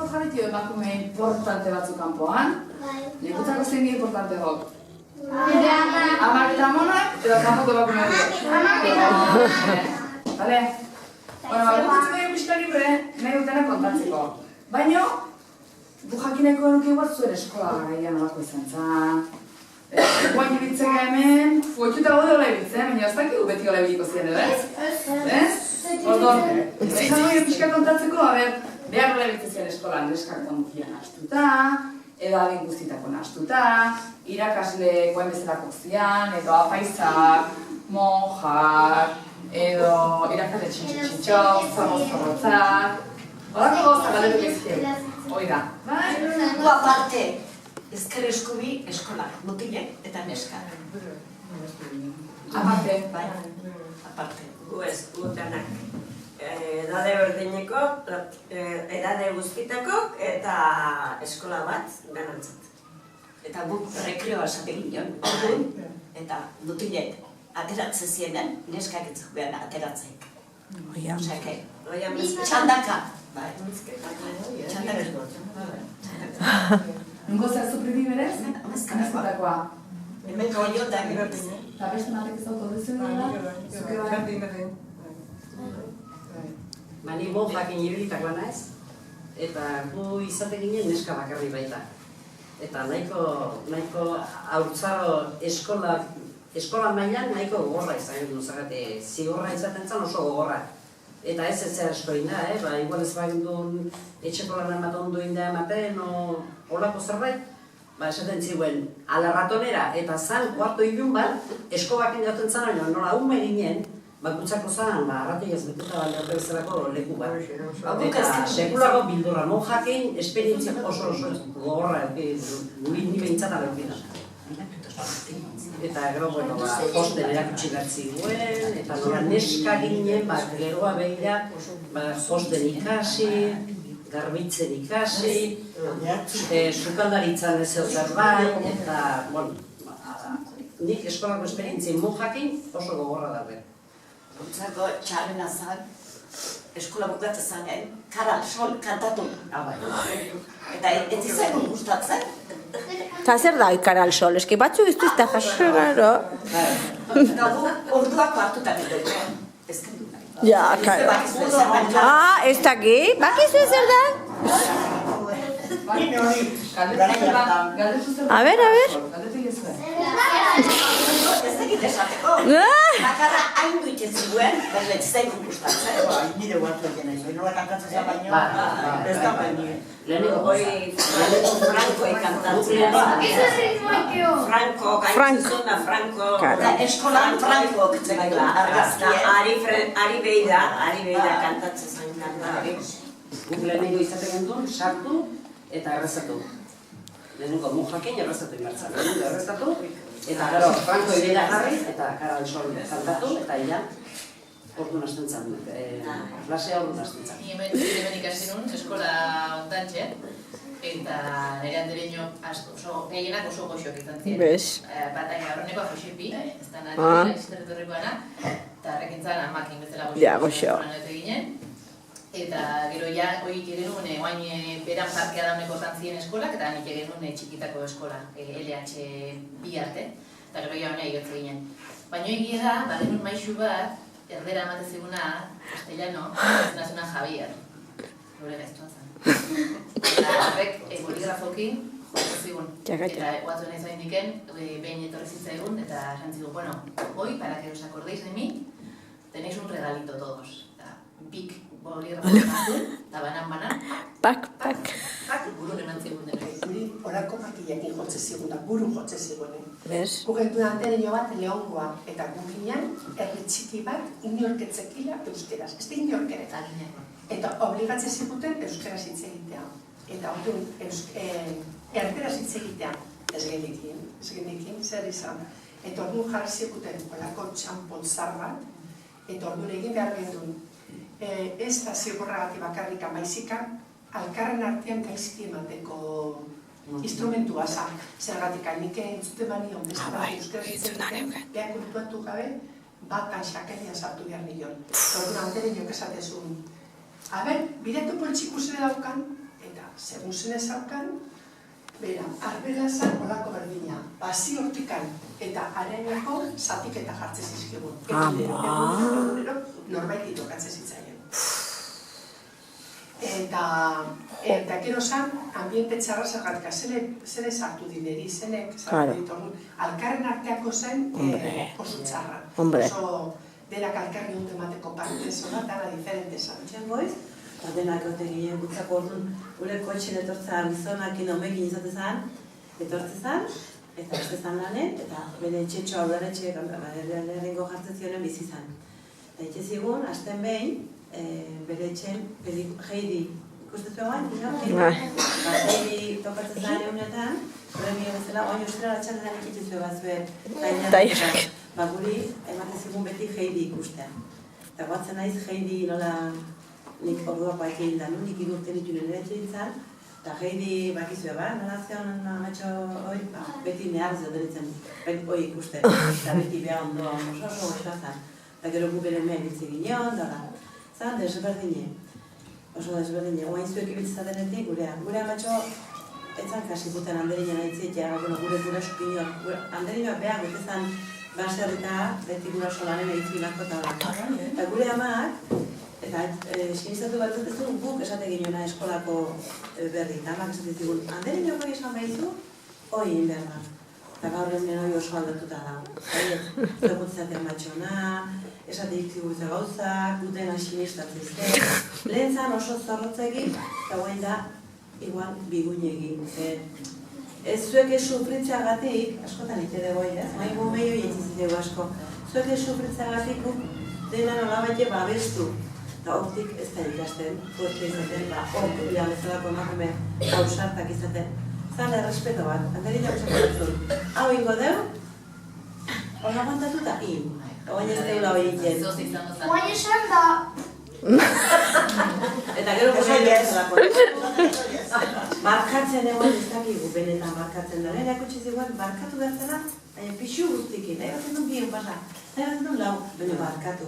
Zuek jarritu emakume importante batzuk kanpoan. Nikutzako zein di importante hok? Amak eta amonak, edo kanpoko emakume horiek. Bale? Bueno, gutzitzen dugu pixka libre, nahi dutena kontatzeko. Baina, du jakineko nuke igual zuen eskola garaian nolako izan zan. Guain ibiltzeka hemen, goituta gaude hola ibiltzen, baina ez dakigu beti hola ibiliko ziren edo, ez? Ez? Ordon, izan dugu pixka kontatzeko, behar hola ibiltzen ziren eskolan neskak kondukian hastuta, edo adin guztitako nahastuta, irakasle guain bezalako zian, edo apaizak, monjar, edo irakasle txintxo, zorrotzak, horako gauza galetu gezkien, hoi da. Gu aparte, ezker eskubi eskolak, mutilek eta neskak. Aparte? Bai, aparte. Gu ez, gutanak. Edade berdineko, edade guztitako eta eskola bat ganantzat. Eta guk rekreoa esaten ginen, eta mutilek ateratzen zienen, neskak ez behar ateratzek. Osake, txandaka. Txandaka. Nungo zehaztu pribi berez? Amazkatakoa. Hemen goio eta gerotez. Eta beste matek ez auto duzu dira? Zuke bat? Ni monjakin ibilitakoa naiz, eta gu izate ginen neska bakarri baita. Eta nahiko haurtzaro eskola mailan nahiko gogorra izan du zagate, zigorra izaten zen oso gogorra. Eta ez zer asko inda, igual ez bagindun etxeko lan ematen du inda ematen, holako zerbait, esaten ziguen, ala ratonera eta zan kuarto ilun bat, eskobakin jaten zan, nola hume ginen, bakutzako zan, arratoi ez betuta balde bezalako leku bat. Eta sekulako bildurra, monjakin esperientzia oso gogorra, guri ni behintzata leukina. Eta gero, posten erakutsi behar ziguen, eta nola neska ginen, geroa behira, posten ikasi, garbitzen ikasi, sukaldaritzan ez ezer bai, eta, nik eskolako esperientzien monjakin oso gogorra dabe. Gontzako txarrena zan, eskola bukatu zanen, Karal Sol kantatu. Eta ez izan gustatzen. Eta zer da Karal Sol, eski batzu ez duzta jaso gero. Eta gu orduako hartutak edo. Ja, ez daki, bakizu zer da? A ver. Ez dakit esateko. Bakarra hain duitzen ziguen, berlet zaigun gustatzen. Nire guartu egin nahi, nola kantatzen zen baino, ez da baino. Leheneko Franko ikantatzen. Franko, gaitzuzuna Franko. Eskolan Franko ktzekoa, argazkien. Ari behida kantatzen zain kantari. Guk leheneko izaten gendun, sartu eta errezatu. Leheneko monjakin errezatu imartzak. Leheneko errezatu, eta gero Franko ibera jarri eta Karal Sol kantatu, eta illa ordu hasten zan, klasea ordu hasten zan. Ni hemen ikasi nun, eskola ontantxe, eta nire handereño gehienak oso goxoak izan ziren. Bez. Bataia horreneko Josepi, ez da nahi, territorikoana, eta horrekintzan amakin bezala goxoak ginen. Eta gero ja, hori genuen, oain beran parkea dauneko tantzien eskolak, eta nik genuen txikitako eskola, LH bi arte, eta gero ja honea igotze ginen. Baina egia da, badenun maixu bat, erdera ematez eguna, castellano, ez nazuna Javier. Lore gaiztuan zen. Eta horrek boligrafokin jotzen zigun. Eta guatu nahi zain diken, behin etorri zitzaigun, eta esan zigun, bueno, hoy, para que os acordéis de mí, tenéis un regalito todos. Bik boligrafo azul, eta banan. Pak. Burun eman zigun dena. Guri horako makillakin jotze ziguna, buru jotze zigunen. Bez. Gugentu antereño bat leongoa, eta guginan herri txiki bat inorketzekila euskeraz. Ez da inorkere. Eta obligatze ziguten euskeraz hitz egitea. Eta orduan erderaz hitz egitea. Ez genekin, zer izan. Eta orduan jarri ziguten olako txampon zar bat, eta orduan egin behar gendun. Ez da zigorragatik bakarrika maizika, alkarren artean gaizki emateko instrumentua zan. Zergatik nik entzuten banion, beste bat euskara egiten, behar kontuatu gabe, bakan xakenian sartu behar nion. Orduan antereñok esatezun, a ber, bidetu poltsik usere daukan, eta segun zen ezaukan, bera, arbela zan olako berdina, basi hortikan eta areneko zatiketa jartzen zizkigun. Egunero norbaiti tokatzen zitzaien. Eta gero zan, ambiente txarra zergatika, zene sartu dineri, zenek sartu ditorun, alkarren arteako zen oso txarra. Oso denak alkarri hundu emateko parte zona, dana diferente zan. Goiz, eta denak gote ginen gutzako orduan, gure kotxen etortzan gizonakin omekin izatezan, etortzezan, eta estezan lanen, eta bere etxetxoa udaretxe lehenengo jartzen zionen bizizan. Eta etxe zigun, hasten behin, bere etxen, Heidi, ikustezu egoan, Heidi tokatzen zaren egunetan, premio bezala, oain euskara txarretan ikitzu egatzue, guri ematen zigun beti Heidi ikustea. Eta guatzen naiz Heidi nola nik orduako aikein da, nik idurten ituen ere etxeintzan, eta Heidi bakizue nola zeon amatxo hoi, beti nehar zeuderitzen, hoi ikusten, eta beti beha ondoa oso goxoazan. Eta gero gu bere mehen hitz egin zan desberdine, oso desberdine, oain zuek ibiltzatenetik gurean. Gure amatxo, etzan kasiputen handerinen aitzietea, gure supinioak, handerinoak behar gutezan baserrita, beti gura solanen egitzinako eta hola. Eta gure amak, eta sinistatu bat ez guk esate ginena eskolako berri, eta amak esate zigun, handerinoak hori esan behizu, hori egin behar da. Eta gaur ezinen hori oso aldatuta da. Zagutzaten matxona, esate ikzigurtza gauzak, guten asinistatzen izten. Lehen zan oso zorrotzegin, eta guain da, igual biguinegin. Ez zuek ez sufritzeagatik, askotan ite dugu ez? Main gumei hori etxizitegu asko. Zuek ez sufritzeagatik dena nola baite babestu. Eta hortik ez da ikasten, fuerte izaten, hor dira bezalako emakume hausartak izaten. Zale, respeto bat, handerina usatzen hau ingo deu, hori aguantatu eta in. Oain ez deula hori ingen. Oain esan da. Eta gero gozai bezalako. Markatzen egon ez dakigu benetan markatzen da. Nera ekutsi ziguan, markatu bertzela, pixu guztikin. Nahi batzen duen bion pasa, nahi batzen duen lau, baina markatu.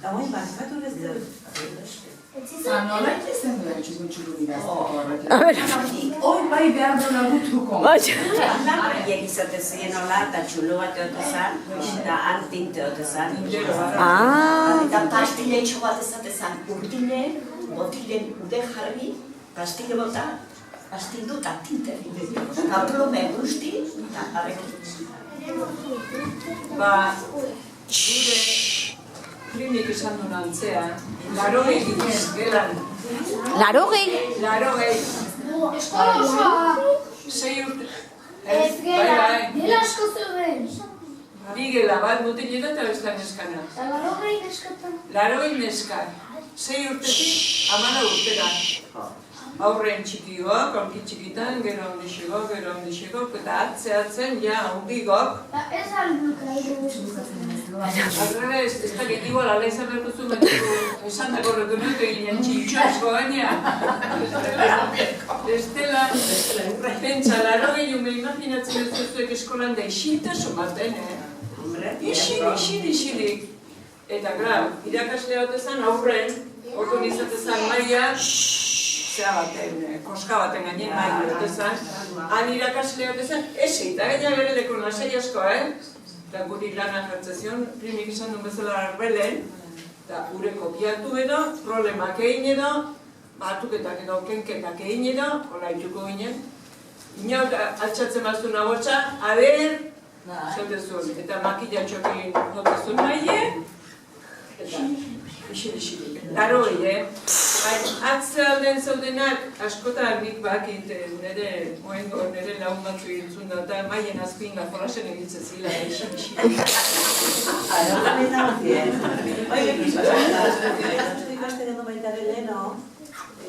Eta oain markatu ez dut. Nola itezen duen txukun idazteko horrekin? Hoi bai behar duela gutuko. Haiek izaten ziren hola, eta txulo bat eotezan, eta antinte eotezan. Eta pastiletxo bat ezatezan urdine, botilen ude jarri, pastile bota, pastildu eta tinte. Eta plome guzti, eta arekin. Gure Primik esan duen antzean, 80 ginen gelan. 80? Eskola osoa. 6 urte. Ez gela, gela asko zeuden. Bi gela bat mutilena eta besta neskana. Eta 80 neskatan. 80 neska. 6 urtetik 14 urtera. Aurren txikioak, aurki txikitan, gero ondixegok, eta atzen, ja, ondigok. Eta ez alduka edo Alrebez, ez da getigo ala lehizan berko zuen esan dako rekonuko eginen txintxosko baina. Estela, pentsa, 80 me imaginatzen ez zuzuek eskolan da isiltasun baten, Isilik. Eta, klar, irakasle bat ezan aurren, orduan izatezan maia, zera baten, koska baten gainen maia bat ezan, han irakasle bat ezan, esi, eta gaina bere leko nasai asko, eta guri lana jartzezion, primik izan duen bezala arbelen, eta gure kopiatu edo, problemak egin edo, batuketak edo, kenketak egin edo, hola ituko ginen. Inauk altxatzen bazun agotxa, zotezun, eta makillatxoak egin jotezun maie, eta isilik. Laro atze alden zaudenak, askotan nik bakit nire lagun batzu egintzun da, eta maien azpinga jolasen egitzen zila, isilik. Ara, eta bazien. Ikaste gendo baita leheno,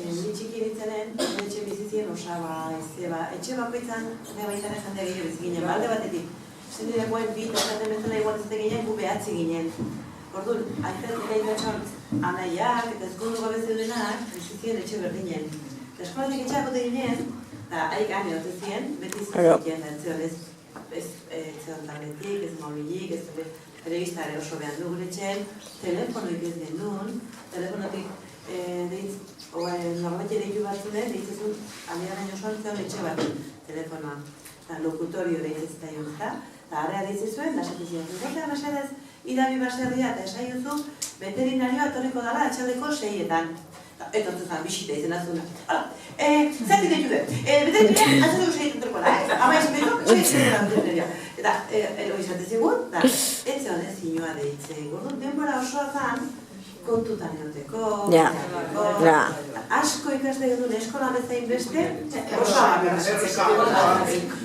ni txiki ditzenen, etxe bizizien osaba, ezeba, etxe bakoitzan, baita jende gehiago biziginen, balde batetik. Zendidekoen bi, tokaten bezala igual ez ginen, gu behatzi ginen. Orduan, aiztetik egin batxon, anaiak eta ezkondu gabe zeudenak, bizizien etxe berdinen. Eta eskolatik etxeakote ginen, eta haik ane otezien, beti zizien, ez zeon tabletik, ez mobilik, ez telebistare oso behar du gure etxen, telefonoik ez genuen, telefonotik norbait ere hiru batzu zunen, deitzezun, aliaren osoan zeon etxe bat, telefonoa. Lokutorio deitzezta jontzta, eta arrea deitzezuen, lasatizia zengotea, baserez, idabi baserria eta esaiozu, veterinarioa etorriko dala atxaldeko 6etan. Eta ontzezan, bisita izan azuna. Zerti ditu dut, veterinaria atxaldeko 6etan torko da, ama izan behitu, 6etan da veterinaria. Eta, ero izatezigun, eta ez zeon ez inoa deitzen, gordun, denbora osoa zan, kontutan euteko, asko ikasle gedun eskola bezain beste,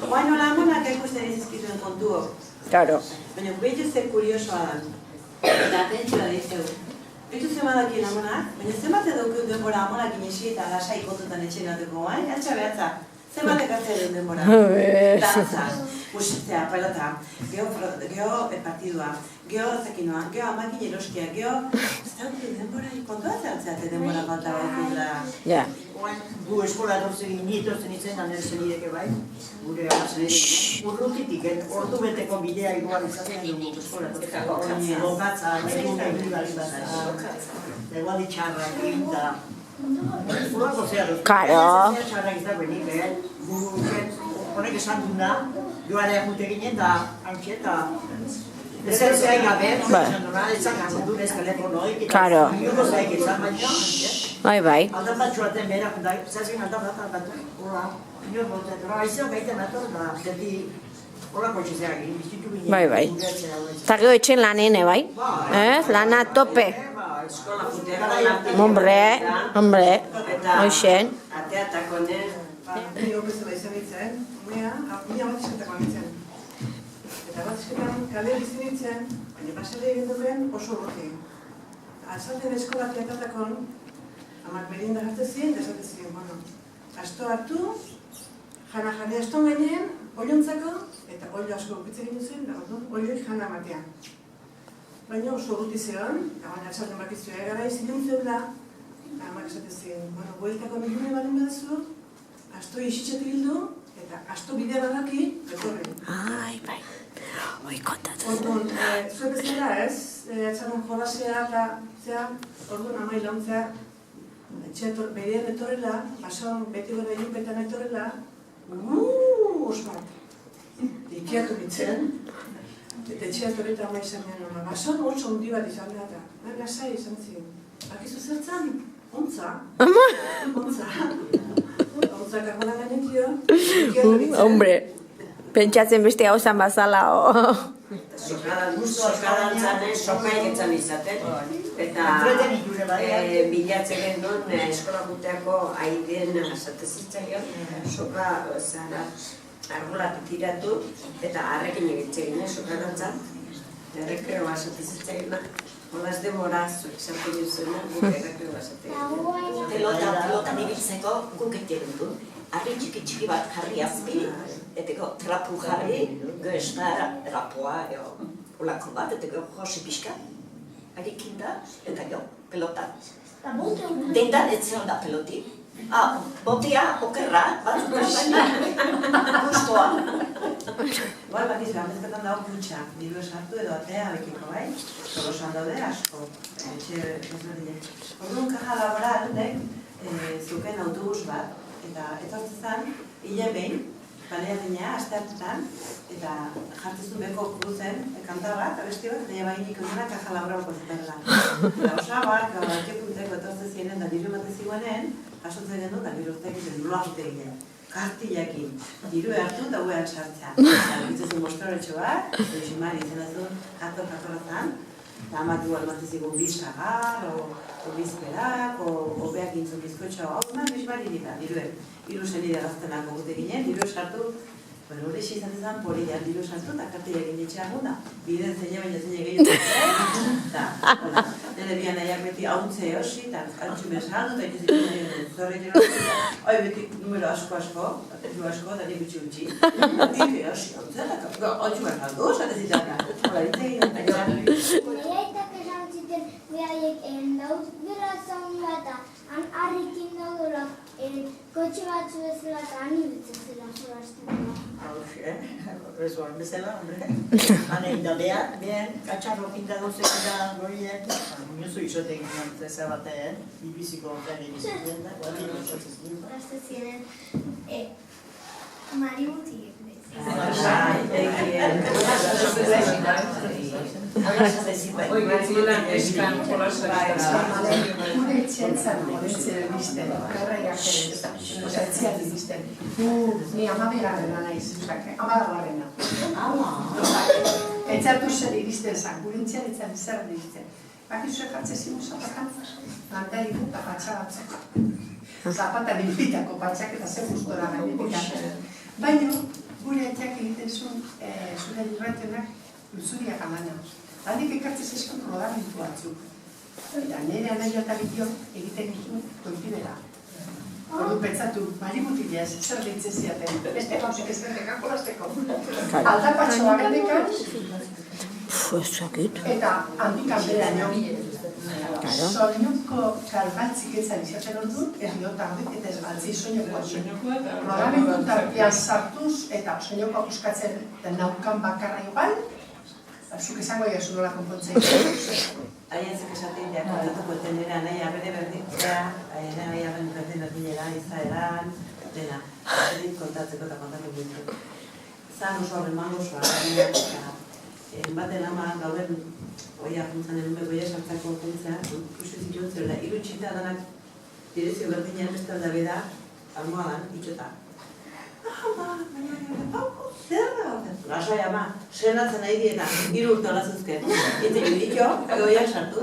guaino lagunak ikusten izizkizuen kontuok. Claro. Baina behitu ze kuriosoa da, eta atentzioa deitzeu. Behitu ze badaki lagunak, baina zenbat edukeu denbora amonak inesi eta lasai kontutan etxen gateko, altxa behatza. Zenbat ekazte duen denbora? Dantza, musitzea, pelota, geho partidua, geho zekinoa, geho amakin eroskia, geho... Ez da denbora ikontua zehatzeate denbora falta bat Ja. Gu eskola etortzen nintzen, anerzen ireke bai, gure alazen urrutitik, ordu beteko bidea igual izaten dugu eskola etortzen. Lokatza, egun egin bali bat, egual ditxarrak egin da. Urako zehar, Claro. txarrak izan benik, honek esan duna, joarea jute ginen da, hantxe eta ezer zehaik gabe, esan duna, esan gazun ez telefonoik, Claro. Iuko zaik izan baina, Bai. aldan bat joaten behar, zazien aldan bat, hola, inoz botet, raizio gaiten ator da, zerti, horako etxezeak egin, biztitu ginen. Bai. Eta gero etxen lanene, bai? Lana tope. Eskola juteko Hombre, hoxen. ateatako nen. Ni opezela izan nintzen, mila bat izketako nintzen. Eta bat izketan kale bizin nintzen, baina basere egin duen oso urruti. Azalten eskola teatatakon, amak merinda hartezien, desatezien, bueno, asto hartu, jana aston gainean, oilontzako, eta oilo asko ukitzen ginen zen, da orduan, oiloi jana matea. Baina oso urruti zeon, eta baina atxalden bakizua egara izinen zeula, amak esatezien, bueno, bueltako milune balen badazu, asto isitxetik hildu, eta asto bidea badaki, etorri. Bai. Oi, kontatu. Orduan, zuen bezala ez, atxalden jolasea eta zea, orduan amai launtzea, berean etorrela, basoan beti gara ilupetan etorrela, oso bat. Ikiatu nintzen, eta etxeatu eta ama izan nena, basoan oso hundi bat izan behar da. Lasai izan ziren. Akizu zertzan? Ontza. Ontza karbola ganetio, ikiatu nintzen. Hombre, pentsatzen beste hau zan bazala, Sokadantzan sokaik etzan izaten, eta bilatzen genuen eskola juteako aideen asatezitzaion, soka zara argolatu tiratu, eta harrekin egitze ginen sokadantzan, errekreo asatezitzaiona, holaz demoraz, esaten duzuna, gure errekreo asatezitzaiona. Pelotan ibiltzeko guk egiten du. Arri txiki bat jarri azpi, eteko trapu jarri, gehestara, trapoa, olako bat, eteko josi pixka, harikin da, eta pelota. Dendan ez zeon da peloti. Botia, okerra, batzuk baina, gustoa. Igual bat izan, bezkatan dago kutsa, diru esartu edo atea bekiko, bai? Torosan daude asko, etxe ezberdinek. Orduan kaja laboral, zuken autobus bat, eta etortzezan, hile behin, baleatina, aste hartutan, eta jartzezu beko kruzen, kanta bat, abesti bat, eta jabainik ondena kaja laboralko ziterla. Eta osabak, batiokunteko etortzezienen da diru bateziguanen, jasotzen gendu, eta diru urtekin diru lagute ginen. Kartillakin, diru hartu eta huean sartzea. Bitzezun bostoretxo bat, Ximari izanazun, jatorrazan, eta amak igual matzizigun bizkagar, o bizperak, o beak intzun bizkotxo, hau eman Ximari dira, diru zenide gaztenako gute ginen, diru sartu, bueno, hori izan ezan polian diru sartu eta kartillakin etxean guna, biden zeine baina zeine gehiago, eta, hola, nire bian nahiak beti hauntze hosi, eta altxume saldu, eta ikuzik zorre gero, hoi beti numero asko, da nire gutxi, beti hosi hauntze, eta altxume saldu, esate zitaka, hola, ditzegin, eta Aitak esan ziten behaiek dauz dela zaunla eta han harrikin daudela kotxe batzu bezala eta han ibiltzen zela solasten da. Hauxe, Rezuan bezala, hombre. Hanein da behar, katxarro pinta dozen da goriek, muñozu isotek ginen zeza batean, ibiziko ontan ibizikuen da, guatik osatzen zuen. Basta ziren, marimutik. Gure etxean modetzen bizten, garraiak etxean bizten. Ni amabigarrena naiz, amagarrena. Etxatu zer iristen zan, gure etxean etxean zer iristen. Bakizue jartzen zimu zapakan, mandariku eta patxa batzuk. Zapata bilbitako patxak eta zer gustora gainetik. Baina, gure etxeak egiten zuen, zure lirrationak, luzuriak amana. Handik ekartzez eskut rodamentu batzuk. Eta nire anaia eta bideok egiten dituen koipidera. Ordu pentsatu, marimutilea zer deitzen ziaten, beste gauzek ez bendekako lasteko. Aldapatxoa bendekan, eta handikan beraino. Soinuko galbaltzik etzan izaten ordu, erriota hauek eta ez galtzi soinukoa. Rodamentu tartian sartuz eta soinukoa buskatzen naukan bakarra igual, zuk esango egazu nola konpontzen. Aientzak esaten diak kontatuko eten dira, nahi bere berdintzea, nahi berdinera, izaeran, dena. Berdin kontatzeko eta kontatu bintu. Zan oso horren mangozoa, baten ama gauden oia juntzan egun goia sartzako kontzea, kusu zituen zerela, irutxita danak direzio berdinean beste aldabe da, almohadan, itxota. Ama, baina, zer da? Lasai ama, senatzen nahi diena, 3 urte olazuzke. Ite itxo, goiak sartu.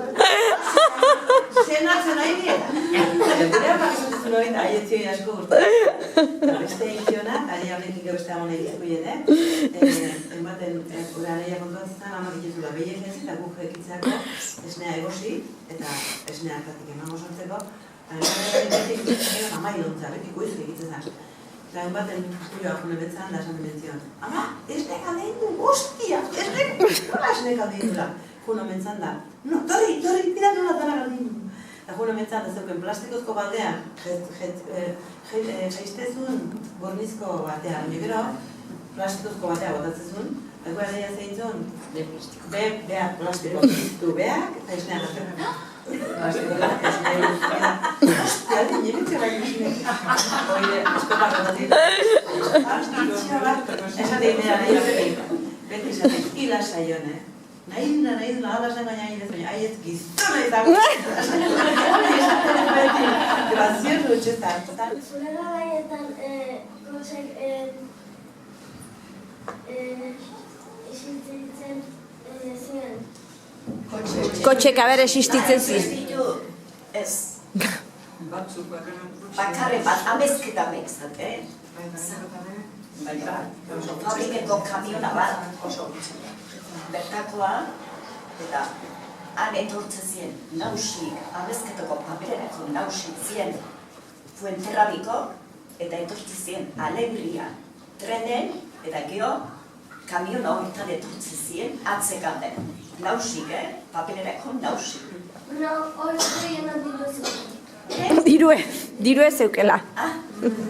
Senatzen nahi diena. Gure amak esatzen hori da, aietzioi asko urte. Beste itxiona, ari hablekiko beste amon egiteko jende. Enbaten, gure anaia kontuatzen, amak itxezula behiek ez eta guk ekitzako, esnea egosi eta esnea hartatik emango sortzeko. Ama ilontza, betiko izan egitzen zen. Eta enbaten joa june betzan da esan dimentzioan. Ama, esnek aldeindu, hostia, nola esnek aldeindula? Juno mentzan da, no, torri, pida nola dara aldeindu. Eta juno mentzan da zeuken plastikozko baldean, jaistezun bornizko batean, gero plastikozko batea botatzezun, eta gura leia zeintzun, beak plastiko piztu beak, eta esneak hartzen. Hostia, niretzea bai esnek. Oire, eskopako datik. Esan dira nahi beti esaten, hila saione. Nahi duna, hala esan gaina baina aiet giztona izango. Grazioso utxetan. Zure garaietan, gozek, isiltzen ziren. Kotxek aber existitzen ziren. Ez. Bakarren bat, amezketa mehizate. Fabrikeko kamiona bat, oso bertakoa, eta han etortzen ziren nausik, amezketako papererako nausik ziren Fuenterrabiko, eta etortzen ziren Alegria trenen, eta gero kamiona horretan etortzen ziren atzekaten. Nausik, papererako nausik. Hori gehienak Dirue zeukela.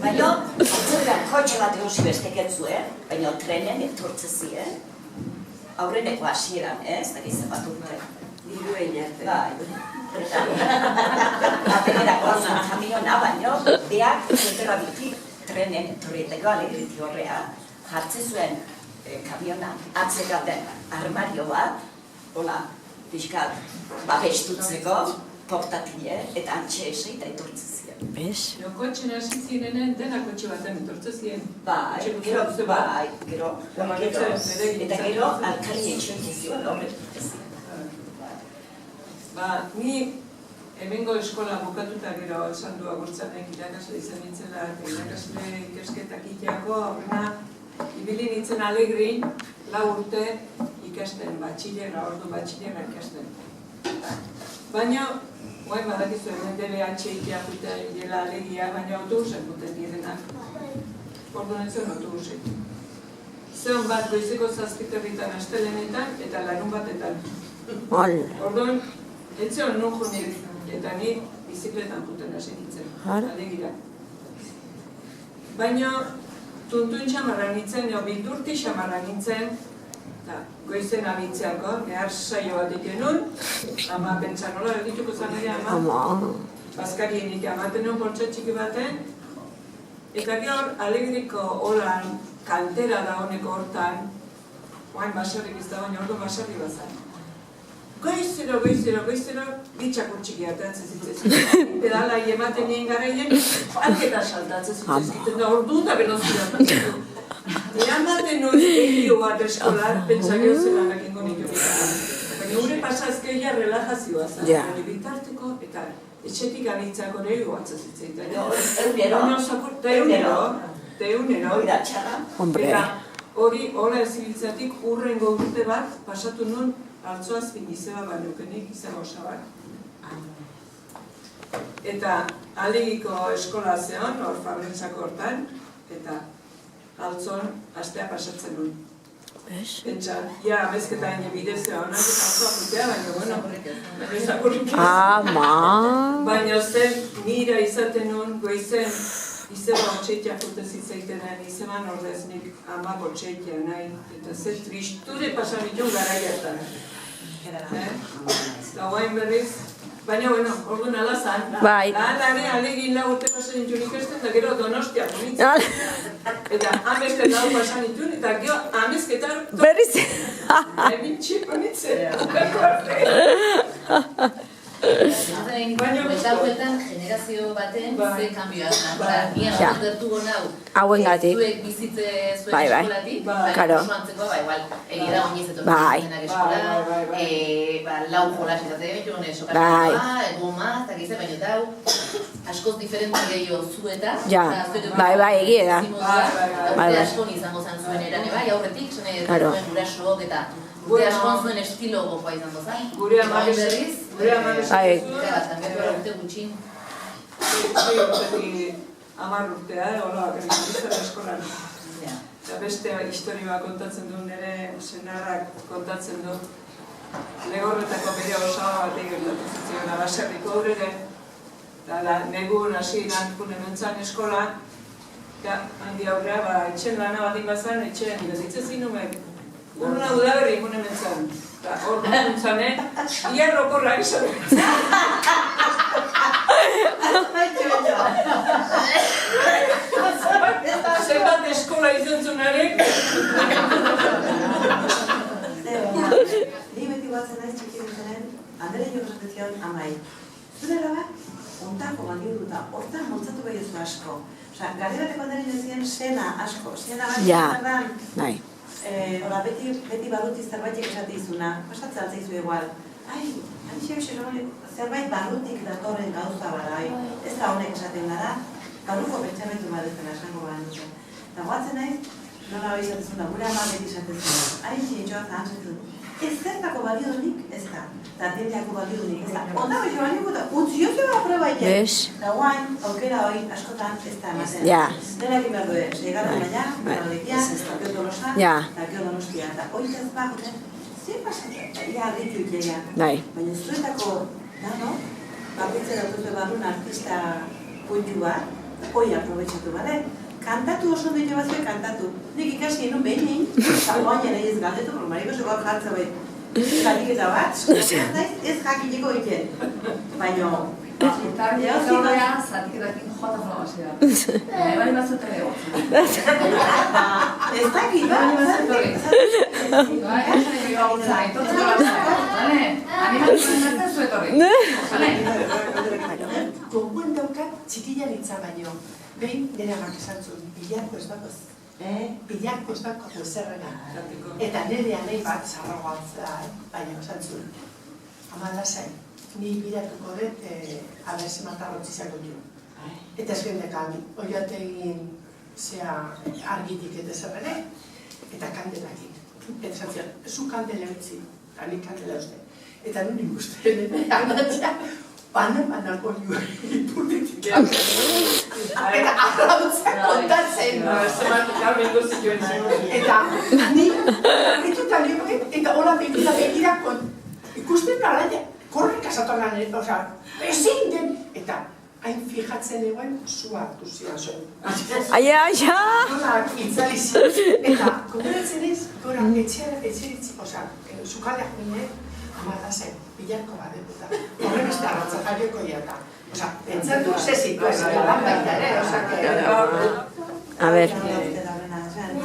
Baina, zerrean kotxe bat egosi besteketzu, baina trenen etortzen ziren. Aurreneko hasieran, ez da gizan bat urte. Dirue inarte. Bai. Eta, papererako kamiona, baina, beak Fuenterrabitik trenen etorrieteko Alegriti horrea jartzen zuen kamiona atzekaten armario bat, hola, pixkat, babestutzeko, portatile, eta antxe esei eta etortzen ziren. Bez? Kotxen hasi zirenen dena kotxe baten etortzen ziren. Bai, gero, eta gero, alkarri etxoen zizioen horretu ziren. Ni hemengo eskola bukatuta gero esan du agurtzanek irakasle izan nintzela, eta irakasle ikasketak iteako, aurrena, ibili nintzen Alegrin, 4 urte ikasten, ordu batxilera ikasten. Baina, guain badakizu hemen DBH ikia juten dela Alegia, baina autobusen juten direnak. Ordu nintzen autobusek. Zeon bat goizeko 7:00 astelenetan eta larun batetan. Orduan, etzion nun junik, eta ni bizikletan juten hasi nintzen, Alegira. Baina, tuntun xamarra nintzen, bildurti xamarra nintzen, goizen abitzeako, behar saio bat dikenun, ama pentsa nola dituko zan ere ama, bazkarienik amaten nuen poltsa txiki baten, eta gero Alegriko holan kantera da honeko hortan, oain baserrik ez da, baina ordu baserri bazan. Goizero, bitxakur txiki atatzen zitzen. Pedalai ematen nien garaien, alketa saltatzen zitzen. Da ordu da benozira atatzen du. Ematen nuen egio bat eskolar, pentsageo zelanak ingo nitu bitan. Baina gure pasazkeia relajazioa zen. Bitarteko eta etxetik anitzako nire guatzen zitzen. Egunero. Eta hori hola ezibiltzatik urrengo urte bat pasatu nuen altzoazpin izeba banukenik, izeba osabak. Eta Alegiko eskola zeon, hor Fabrentzako hortan, eta altzon astea pasatzen nuen. Pentsa, amezketa ene bidezea honak, altzoa jutea, baina, baina zen nira izaten nuen, goizen, izeba otxeitea jute zitzaitenen, izeban ordeznik ama otxeitea nahi, eta zer tristure pasamitun garaiatan. Eta guain berriz, baina, orduan alazan, lahanare Alegin lagote pasan nituen ikesten, eta gero Donostia bonitzen. Eta amezketa hau pasan nituen, eta gero amezketa berriz. Egin txip bonitzen. Eta huetan generazio baten ze kanbioa da. Nian gertu gonau, zuek bizitze zuen eskolatik, oso antzeko, igual, egia da oinez etortzen zenak eskola, lau jolas izaten, sokaskoa, egoma, eta gize, baina dau, askoz diferente gehiago zueta. Egia da. Urte askon izango zan zuen eran, aurretik, zuen gurasok eta urte askon zuen estilo gokoa izango zan. Gure amak berriz. Urte gutxin. Urtetik 10 urtea, hola, bizitza eskolan. Eta beste historioa kontatzen du, nire senarrak kontatzen du. Legorretako bere osaba batek gertatu zitzen, baserriko aurrere. Negun hasi nantkun ementzan eskola. Handi aurrea, etxen lana bat inbazan, etxen gazitzen zinumek. Urna udaberri ingun ementzan. Hor nuntzane, ia rokorrak izan. Zenbat eskola izan zunarek. Ni beti batzen naiz txiki dutenen, Andere jo esatezion amai. Zure alaba, ontako balio duta, hortan montzatu behiozu asko. Osa, garerateko Andere jozien sena asko, sena bat Hora, beti baluti zerbaitik esate izuna, pasatzen altzaizu egual. Zerbait balutik datorren gauza bada, ez da honek esaten gara, garuko pentsamentu bat ez dena esango gara duten. Eta guatzen naiz, nola hori izatezun da, gure ama beti izatezun. Hain txinitxoa zahantzatun, ez zertako baliodunik ez da, eta atienteako baliodunik ez da. Onda hori balio guta, utziozu bat proba iten. Eta guain, aukera hori askotan ez da ematen. Denak inbar duen, segarra gaina, Alegia, Gio Tolosa, eta Gio Donostia. Eta hori ez bagoten, zer pasatzen? Ia arritu ikera. Baina zuetako, bakitzen dut barrun artista puntu bat, hori aprobetxatu bade. Kantatu oso dut bat zuen kantatu. Nik ikasi enun behin, eta guain nahi ez galdetu, pero mariko zegoak jartza behit. Zaliketa bat, ez jakineko egiten. Baina, Zatiketak jota flagazioa. Bali batzut ere gotzen. Ez dakit, bali batzut ere Gogoen daukat txikilaritza baino. Behin nire amak esan zuen, bilarko ez dakoz. Bilarko ez dakoz ezerrena. Eta nire anei bat zarragoatzea, baina esan zuen. Ama lasai, ni biratuko dut abez matarrotzi izango nio. Eta ez gendekan, oiategin argitik eta zerrene, eta kandelakin. Eta esan zion, zu kandela utzi, eta nik kandela uste. Eta nun ikusten, anatzea, banako nio ipurditik. Eta arrautzak kontatzen. Eta ni, eta hola begira ikusten nara, korrek asatu lan, ezin den, eta hain fijatzen egoen, zua hartu zian zuen. Aia! Gorak itzali zen. Eta, gogoratzen ez, gora, zukaldeak mine, amata zen, bilarko bat eta horren beste arratza jarioko iata. Osa, pentsatu ze situazioa da baita ere, osa, A ver.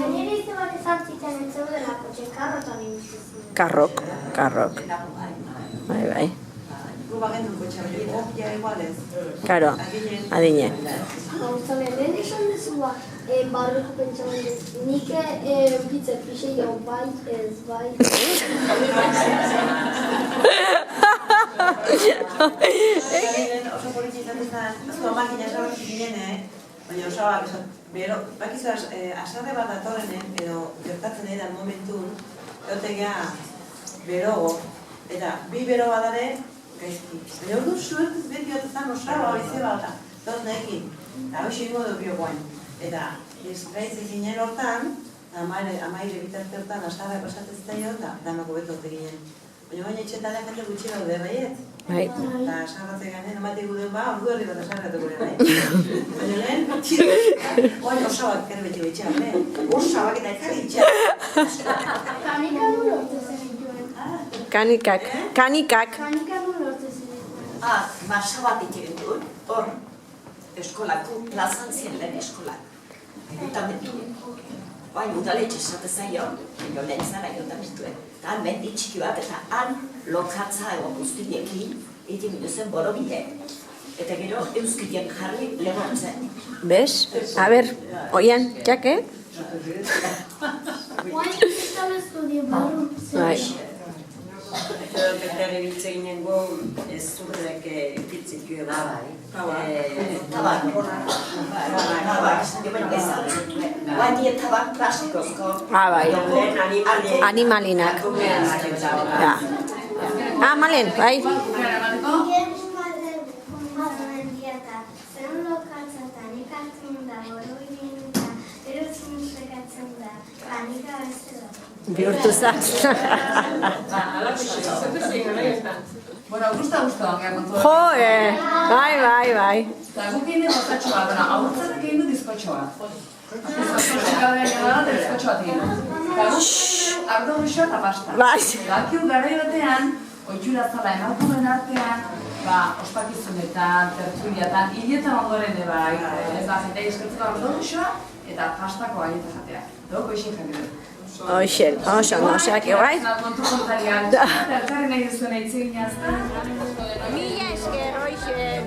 Nire izte bat ezartzitzen entzeudela kotxe karrotan imustuzun. Karrok. Bai. Gu bagendu kotxe, ja igualez. Karo, adine. Gauzale, lehen esan dezua, barreko pentsatzen dut, nik pizza pixei hau bai, ez bai. Oso politxe izan zen, azko makina esabatik ginen, baina osabak, bakizu asarre bat datorrenen, edo gertatzen edan momentun, egotegea berogo, eta bi bero badare, gaizki. Baina ordu suertez beti bat ezan osaba, bize bat, eta nekin, eta hoxe ingo du bioguain. Eta eskraitze ginen hortan, amaire bitarte hortan asarra pasatez zaio, eta danoko beto horte ginen. Baina baina etxetalean jende gutxi daude, baiet? Bai. Eta asarratze ganen, amate guden ba, ordu herri bat asarratu gure, bai? Baina lehen, oain osabak kere beti betxean, osabak eta ekarri itxean. Kanika du lortu zen dituen. Kanikak. Kanika du lortu zen dituen. Masa bat itiren duen, hor, eskolako, plazan zien lehen eskolak. Eta mentu, bain udaletxe esate zaio, baina lehen zara jotan dituen. Eta han mendi txiki bat, eta han lokatza egon guztiekin, iti minuzen borobile. Eta gero, euskidien jarri lehortzen. Bez? A ver, oian, jake? Guain kristal estudio barru Bai. Eta biltze ginen go, ez zurrek pitzikio da. Tabak. Guain tabak plastikozko. Bai. Animalinak. Ja. Malen, bai. Nik egun baden dieta, zen lokatzatan ikatzen da, borobien da, gero zinuzekatzen da, kanika beste da. Bihurtu zaz. Bueno, gusta, ongean kontu. Bai. Eta guk egin dut botatxoa, aurtzatak egin dut bizkotxoa. Bizkotxoa gara da, bizkotxoa egin. Eta guk egin dut ardo goxoa eta pasta. Bai. Bakiu garai batean, oitxura zala emakumeen artean, ospakizunetan, tertuliatan, hiletan ondoren bai, ez da, jendei eskertzeko ardo goxoa eta pastako gaieta jatea. Doko eixin jakit. Oixen, oso, que bai. Kontu kontarian, eta elkarren nahi duzuen eitzegin jazten. Mila esker, oixen.